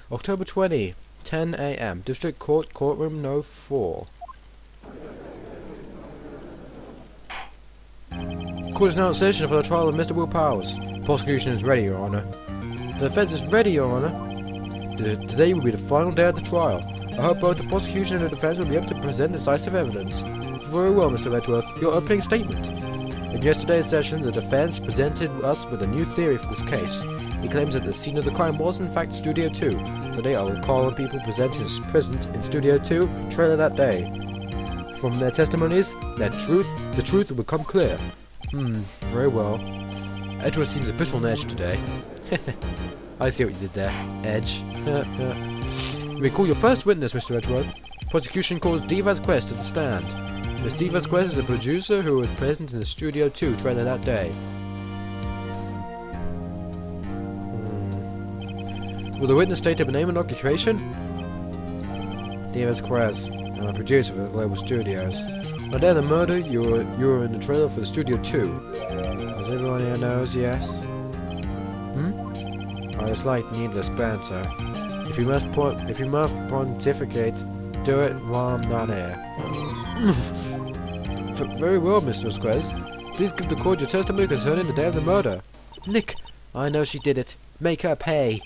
October 20, 10 a.m. District Court, Courtroom No. 4. Court is now in session for the trial of Mr. Will Powers. Prosecution is ready, Your Honor. The defense is ready, Your Honor. Today will be the final day of the trial. I hope both the prosecution and the defense will be able to present decisive evidence. Very well, Mr. Redworth. Your opening statement. In yesterday's session, the defense presented us with a new theory for this case. It claims that the scene of the crime was in fact Studio 2. Today I will call on people present in Studio 2 trailer that day. From their testimonies, the truth will become clear. Very well. Edgeworth seems a bit on edge today. I see what you did there, Edge. We call your first witness, Mr. Edgeworth. Prosecution calls D. Vasquez to the stand. Miss D. Vasquez is a producer who was present in the Studio 2 trailer that day. Will the witness state her name and occupation? D. Vasquez. I'm a producer for the Global Studios. On the day of the murder, you were in the trailer for the Studio 2. As everyone here knows, yes? I dislike needless banter. If you must pontificate, do it while I'm not here. Very well, Mr. Vasquez. Please give the court your testimony concerning the day of the murder. Nick, I know she did it. Make her pay.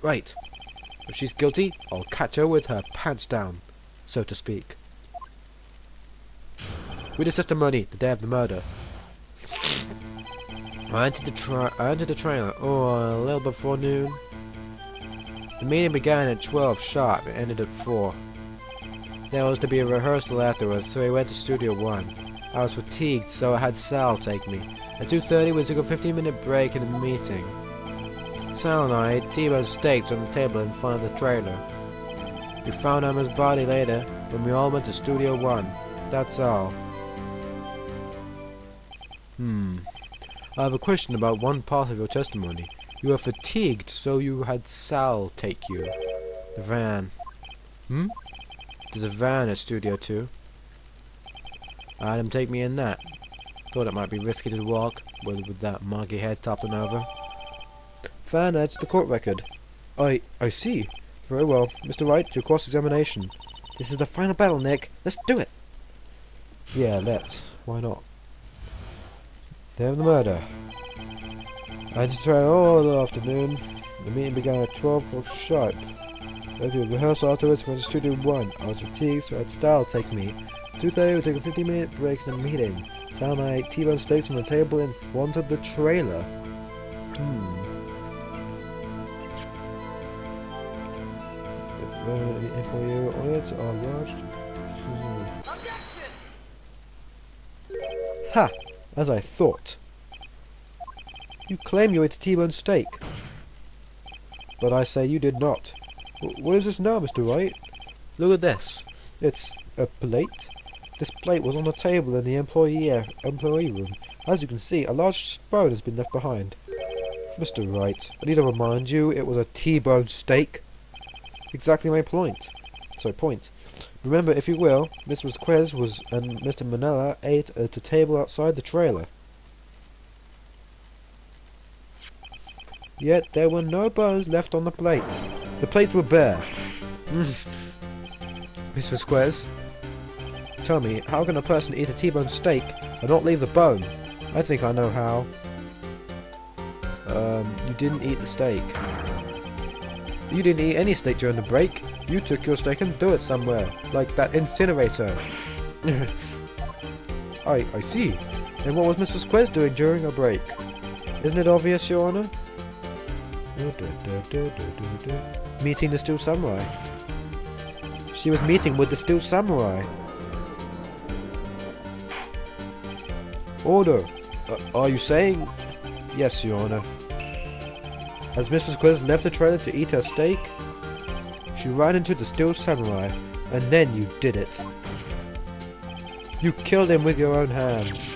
Right. If she's guilty, I'll catch her with her pants down, so to speak. Witness testimony, the day of the murder. I entered the trailer, a little before noon. The meeting began at 12 sharp and ended at 4. There was to be a rehearsal afterwards, so we went to Studio 1. I was fatigued, so I had Sal take me. At 2:30 we took a 15-minute break in the meeting. Sal and I ate T-bone steaks on the table in front of the trailer. We found Emma's body later, when we all went to Studio 1. That's all. I have a question about one part of your testimony. You were fatigued, so you had Sal take you. The van. There's a van at Studio 2. I had him take me in that. Thought it might be risky to walk, with that monkey head toppling over. Van adds to the court record. I see. Very well. Mr. Wright, your cross-examination. This is the final battle, Nick. Let's do it. Yeah, let's. Why not? Day of the murder. I had to try all the afternoon. The meeting began at 12 sharp. Went to a rehearsal afterwards, went to Studio 1. I was fatigued, so I had Style take me. 2:30 we took a 15-minute break in the meeting. Sal and I ate T-bone steaks on the table in front of the trailer. The employee audits are watched. Ha! As I thought. You claim you ate a T-bone steak. But I say you did not. What is this now, Mr. Wright? Look at this. It's a plate. This plate was on the table in the employee room. As you can see, a large spoon has been left behind. Mr. Wright, I need to remind you, it was a T-bone steak. Exactly my point. Remember, if you will, Miss Vasquez and Mr. Manella ate at a table outside the trailer. Yet there were no bones left on the plates. The plates were bare. Miss Vasquez, tell me, how can a person eat a T-bone steak and not leave the bone? I think I know how. You didn't eat the steak. You didn't eat any steak during the break. You took your steak and threw it somewhere, like that incinerator. I see. And what was Miss Vasquez doing during her break? Isn't it obvious, Your Honor? Meeting the Steel Samurai. She was meeting with the Steel Samurai. Order. Are you saying? Yes, Your Honor. As Miss Vasquez left the trailer to eat her steak, she ran into the Steel Samurai, and then you did it. You killed him with your own hands.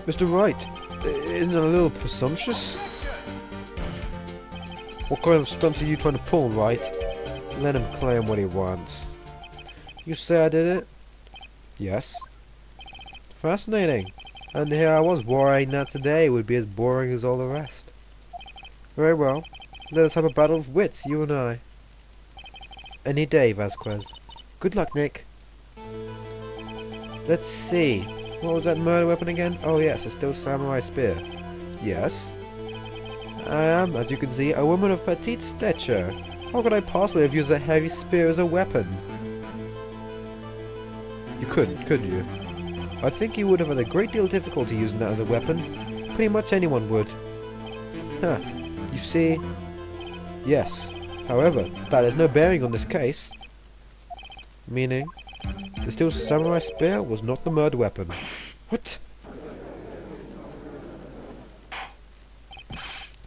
Mr. Wright, isn't it a little presumptuous? What kind of stunts are you trying to pull, Wright? Let him claim what he wants. You say I did it? Yes. Fascinating. And here I was worrying that today would be as boring as all the rest. Very well. Let us have a battle of wits, you and I. Any day, Vasquez. Good luck, Nick. Let's see. What was that murder weapon again? Oh yes, a steel samurai spear. Yes. I am, as you can see, a woman of petite stature. How could I possibly have used a heavy spear as a weapon? You couldn't you? I think you would have had a great deal of difficulty using that as a weapon. Pretty much anyone would. Huh. You see? Yes. However, that has no bearing on this case. Meaning? The steel samurai spear was not the murder weapon. What?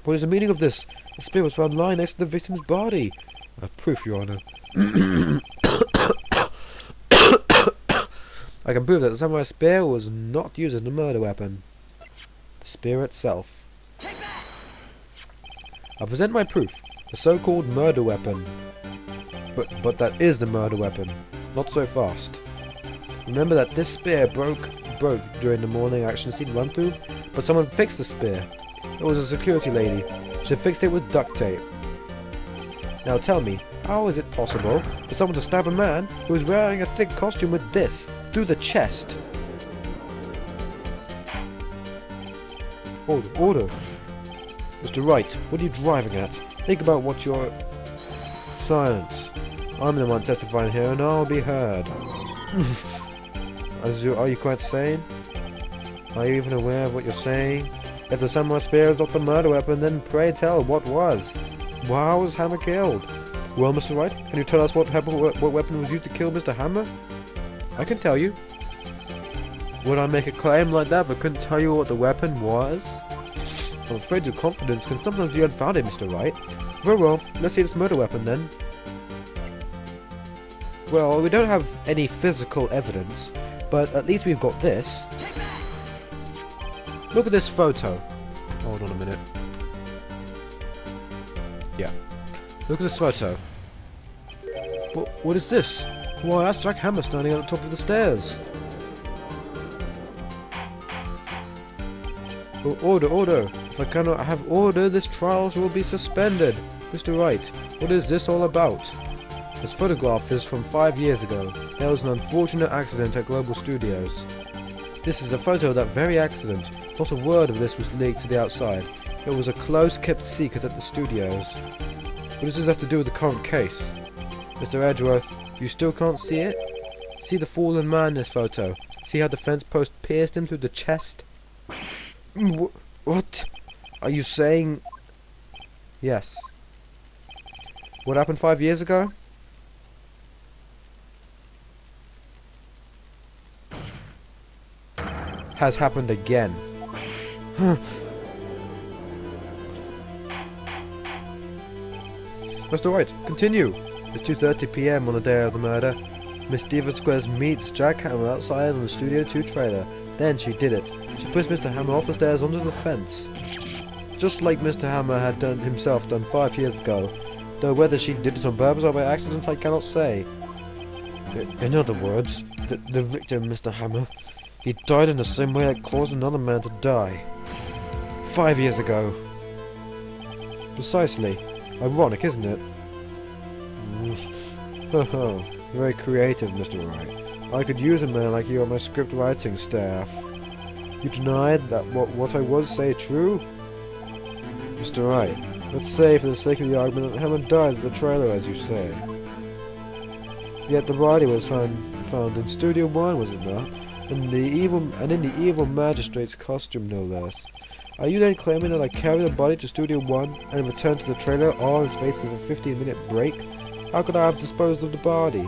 What is the meaning of this? The spear was found lying next to the victim's body. Proof, Your Honor. I can prove that the samurai spear was not used as a murder weapon. The spear itself. I present my proof. The so-called murder weapon. But that is the murder weapon. Not so fast. Remember that this spear broke during the morning action scene run-through, but someone fixed the spear. It was a security lady. She fixed it with duct tape. Now tell me, how is it possible for someone to stab a man who is wearing a thick costume with this through the chest? Order. Mr. Wright, what are you driving at? Think about what you're... Silence. I'm the one testifying here and I'll be heard. Are you quite sane? Are you even aware of what you're saying? If the samurai spear is not the murder weapon, then pray tell what was. How was Hammer killed? Well, Mr. Wright, can you tell us what weapon was used to kill Mr. Hammer? I can tell you. Would I make a claim like that but couldn't tell you what the weapon was? I'm afraid your confidence can sometimes be unfounded, Mr. Wright. Very well, let's see this murder weapon then. Well, we don't have any physical evidence, but at least we've got this. Look at this photo. Hold on a minute. Yeah. Look at this photo. What is this? Why, that's Jack Hammer standing at the top of the stairs. Oh, order. If I cannot have order, this trial will be suspended. Mr. Wright, what is this all about? This photograph is from 5 years ago. There was an unfortunate accident at Global Studios. This is a photo of that very accident. Not a word of this was leaked to the outside. It was a close-kept secret at the studios. What does this have to do with the current case? Mr. Edgeworth, you still can't see it? See the fallen man in this photo. See how the fence post pierced him through the chest? What? Are you saying... Yes. What happened 5 years ago? Has happened again. Mr. Wright, continue. It's 2:30 PM on the day of the murder. Miss Vasquez meets Jack Hammer outside on the Studio 2 trailer. Then she did it. She pushed Mr. Hammer off the stairs onto the fence. Just like Mr. Hammer had done himself 5 years ago. Though whether she did it on purpose or by accident I cannot say. In other words, the victim, Mr. Hammer, he died in the same way that caused another man to die. 5 years ago. Precisely. Ironic, isn't it? Very creative, Mr. Wright. I could use a man like you on my script writing staff. You denied that what I was say true? Mr. Wright, let's say for the sake of the argument that Hammond died at the trailer, as you say. Yet the body was found in Studio 1, was it not? In the evil magistrate's costume, no less. Are you then claiming that I carried the body to Studio 1 and returned to the trailer all in space of a 15-minute break? How could I have disposed of the body?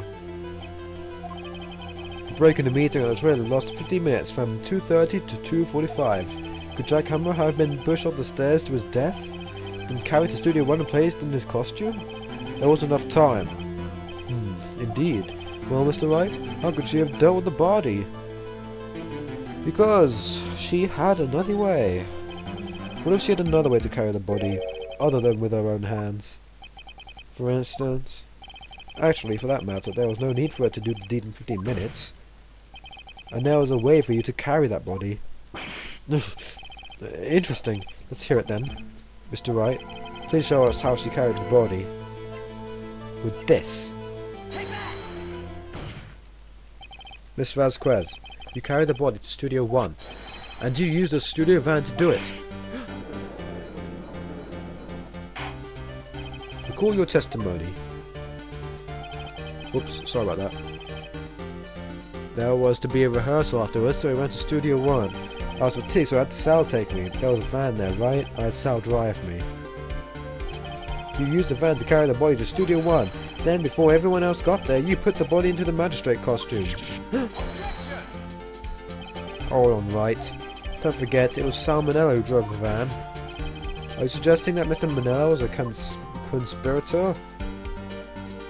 The break in the meeting at the trailer lasted 15 minutes from 2:30 to 2:45. Could Jack Hammer have been pushed off the stairs to his death, then carried to Studio 1 and placed in his costume? There wasn't enough time. Indeed. Well, Mr. Wright, how could she have dealt with the body? Because she had another way. What if she had another way to carry the body, other than with her own hands? For instance... Actually, for that matter, there was no need for her to do the deed in 15 minutes. And there was a way for you to carry that body. Interesting. Let's hear it then. Mr. Wright, please show us how she carried the body. With this. Miss Vasquez, you carried the body to Studio 1, and you used a studio van to do it. Recall your testimony. Whoops, sorry about that. There was to be a rehearsal afterwards, so we went to Studio 1. I was fatigued, so I had Sal take me. There was a van there, right? I had Sal drive me. You used the van to carry the body to Studio 1. Then, before everyone else got there, you put the body into the magistrate costume. Hold on, Wright. Don't forget, it was Sal Manella who drove the van. Are you suggesting that Mr. Manella was a conspirator?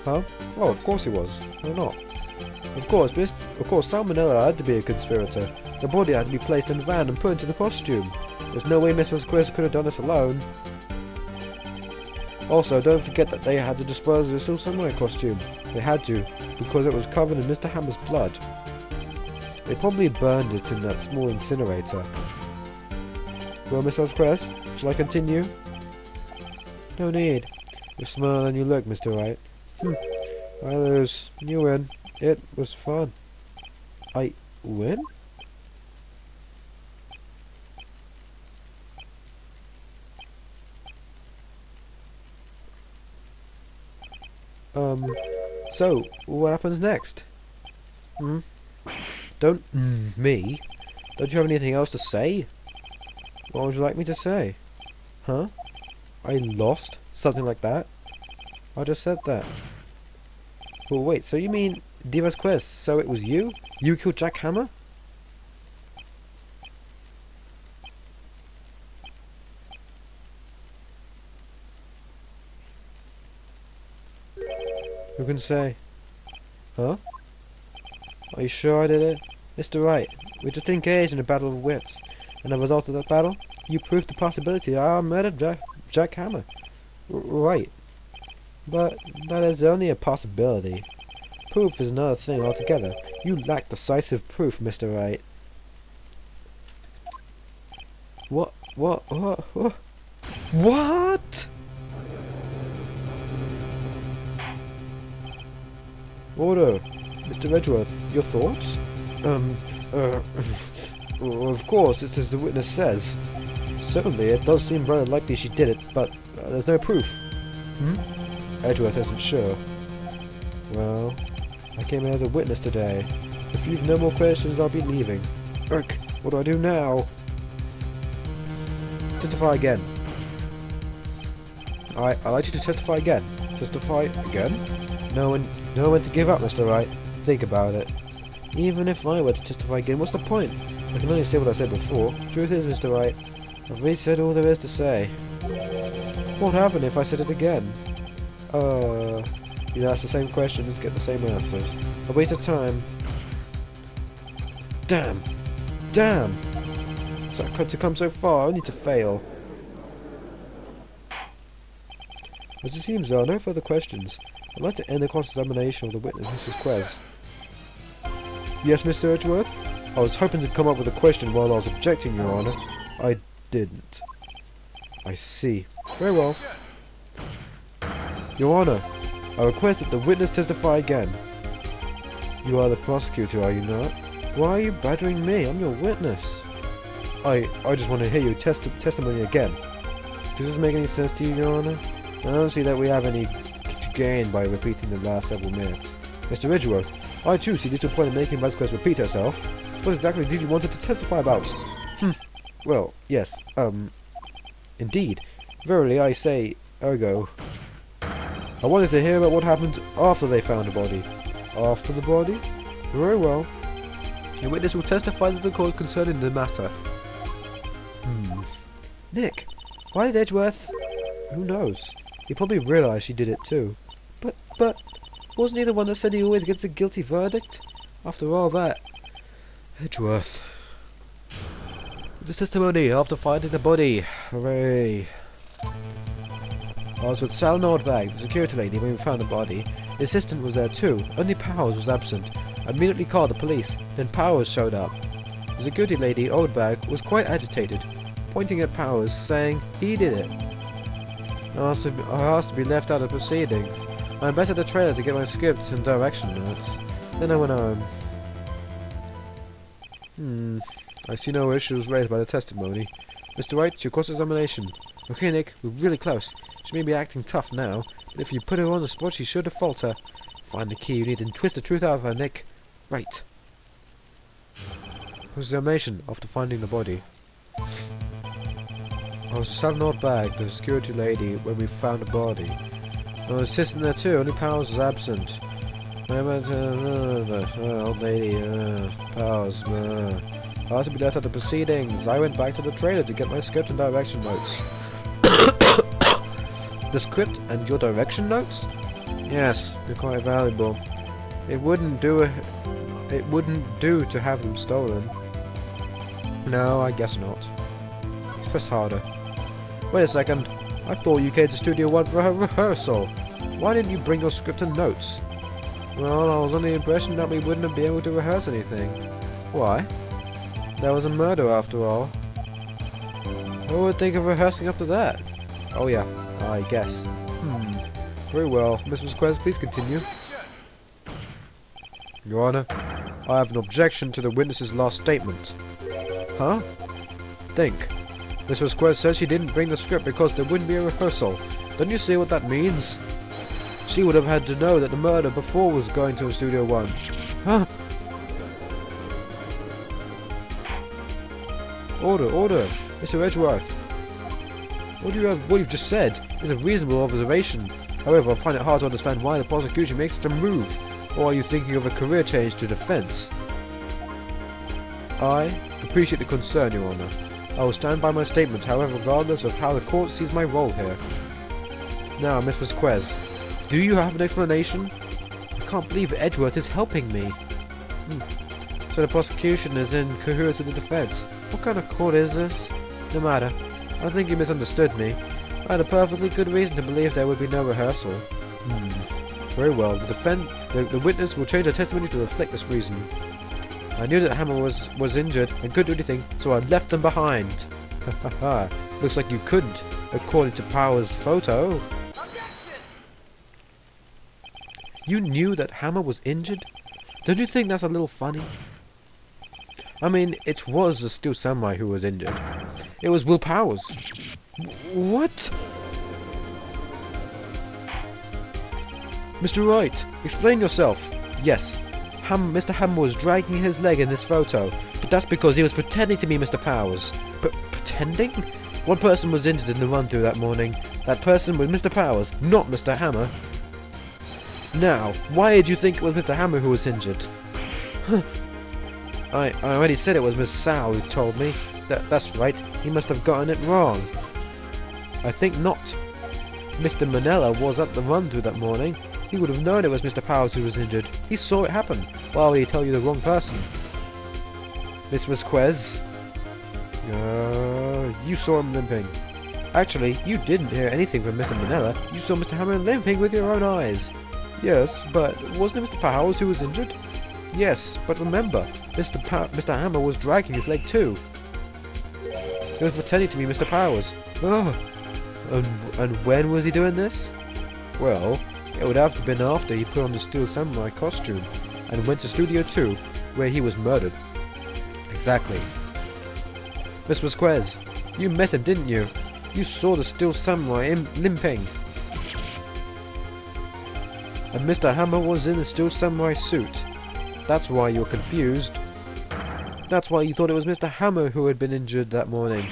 Huh? Well, of course he was. Why not? Of course, Sal Manella had to be a conspirator. The body had to be placed in the van and put into the costume. There's no way Miss Vasquez could have done this alone. Also, don't forget that they had to dispose of the Silver Samurai costume. They had to, because it was covered in Mr. Hammer's blood. They probably burned it in that small incinerator. Well, Miss Vasquez, shall I continue? No need. You're smarter than you look, Mr. Wright. I lose. You win. It was fun. I win? So, what happens next? Don't me? Don't you have anything else to say? What would you like me to say? Huh? I lost? Something like that? I just said that. Well, wait, so you mean Vasquez? So it was you? You killed Jack Hammer? Who can say? Huh? Are you sure I did it? Mr. Wright, we just engaged in a battle of wits, and as a result of that battle, you proved the possibility that I murdered Jack Hammer. Right. But that is only a possibility. Proof is another thing altogether. You lack decisive proof, Mr. Wright. What? Order. Mr. Edgeworth, your thoughts? Of course, it's as the witness says. Certainly, it does seem very likely she did it, but there's no proof. Edgeworth isn't sure. Well, I came in as a witness today. If you've no more questions, I'll be leaving. Urk, what do I do now? Testify again. I'd like you to testify again. Testify again? No one to give up, Mr. Wright. Think about it. Even if I were to testify again, what's the point? I can only say what I said before. Truth is, Mr. Wright, I've already said all there is to say. What would happen if I said it again? You ask the same questions, get the same answers. A waste of time. Damn! So to come so far, only to fail. As it seems there are no further questions. I'd like to end the cross-examination of the witness, Mrs. Quez. Yes, Mr. Edgeworth? I was hoping to come up with a question while I was objecting, Your Honour. I didn't. I see. Very well. Your Honour, I request that the witness testify again. You are the prosecutor, are you not? Why are you badgering me? I'm your witness. I just want to hear your testimony again. Does this make any sense to you, Your Honour? I don't see that we have any to gain by repeating the last several minutes. Mr. Edgeworth, I too see little point in making Vasquez repeat herself. What exactly did you want her to testify about? Well, yes, indeed. Verily I say, ergo. I wanted to hear about what happened after they found the body. After the body? Very well. The witness will testify to the court concerning the matter. Nick, why did Edgeworth... Who knows? He probably realised she did it too. But, wasn't he the one that said he always gets a guilty verdict? After all that... Edgeworth... The testimony after finding the body. Hooray. I was with Sal Nordberg, the security lady, when we found the body. The assistant was there too. Only Powers was absent. I immediately called the police. Then Powers showed up. The security lady, old bag, was quite agitated, pointing at Powers, saying he did it. I asked to be left out of proceedings. I went back to the trailer to get my script and direction notes. Then I went home. I see no issues raised by the testimony. Mr. Wright, your cross-examination. Okay, Nick, we're really close. She may be acting tough now, but if you put her on the spot, she should falter. Find the key you need and twist the truth out of her, Nick. Right. Cross-examination after finding the body. I was just having an old bag, the security lady, when we found the body. I was sitting there too, only Powers was absent. Old lady, Powers, I had to be left at the proceedings. I went back to the trailer to get my script and direction notes. The script and your direction notes? Yes, they're quite valuable. It wouldn't do to have them stolen. No, I guess not. Press harder. Wait a second. I thought you came to Studio 1 for a rehearsal. Why didn't you bring your script and notes? Well, I was under the impression that we wouldn't be able to rehearse anything. Why? There was a murder after all. Who would think of rehearsing after that? Oh yeah, I guess. Very well. Miss Vasquez, please continue. Your Honor, I have an objection to the witness's last statement. Huh? Think. Miss Vasquez says she didn't bring the script because there wouldn't be a rehearsal. Don't you see what that means? She would have had to know that the murder before was going to Studio 1. Huh? Order! Mr. Edgeworth! What you've just said is a reasonable observation. However, I find it hard to understand why the prosecution makes such a move. Or are you thinking of a career change to defense? I appreciate the concern, Your Honor. I will stand by my statement, however, regardless of how the court sees my role here. Now, Miss Vasquez, do you have an explanation? I can't believe Edgeworth is helping me. So the prosecution is in cahoots with the defense. What kind of court is this? No matter. I think you misunderstood me. I had a perfectly good reason to believe there would be no rehearsal. Very well. The witness will change her testimony to reflect this reason. I knew that Hammer was injured and couldn't do anything, so I left him behind. Looks like you couldn't, according to Powers' photo. You knew that Hammer was injured? Don't you think that's a little funny? I mean, it was the Steel Samurai who was injured. It was Will Powers. What? Mr. Wright, explain yourself. Yes, Mr. Hammer was dragging his leg in this photo, but that's because he was pretending to be Mr. Powers. Pretending? One person was injured in the run-through that morning. That person was Mr. Powers, not Mr. Hammer. Now, why did you think it was Mr. Hammer who was injured? I already said it was Miss Sal who told me. That's right, he must have gotten it wrong. I think not. Mr. Manella was at the run-through that morning. He would have known it was Mr. Powers who was injured. He saw it happen. Why would he tell you the wrong person? Miss Vasquez? You saw him limping. Actually, you didn't hear anything from Mr. Manella. You saw Mr. Hammer limping with your own eyes. Yes, but wasn't it Mr. Powers who was injured? Yes, but remember, Mr. Hammer was dragging his leg too. He was pretending to be Mr. Powers. Oh. And when was he doing this? Well, it would have to have been after he put on the Steel Samurai costume and went to Studio 2, where he was murdered. Exactly. Miss Vasquez, you met him, didn't you? You saw the Steel Samurai limping. And Mr. Hammer was in the Steel Samurai suit. That's why you're confused. That's why you thought it was Mr. Hammer who had been injured that morning.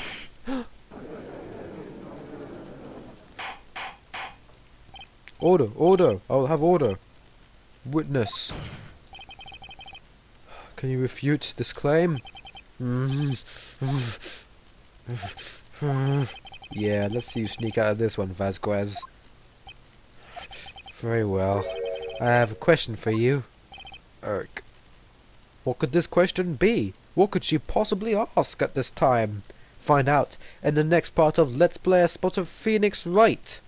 Order! I'll have order. Witness. Can you refute this claim? Yeah, let's see you sneak out of this one, Vasquez. Very well. I have a question for you. What could this question be? What could she possibly ask at this time? Find out in the next part of Let's Play a Spot of Phoenix Wright.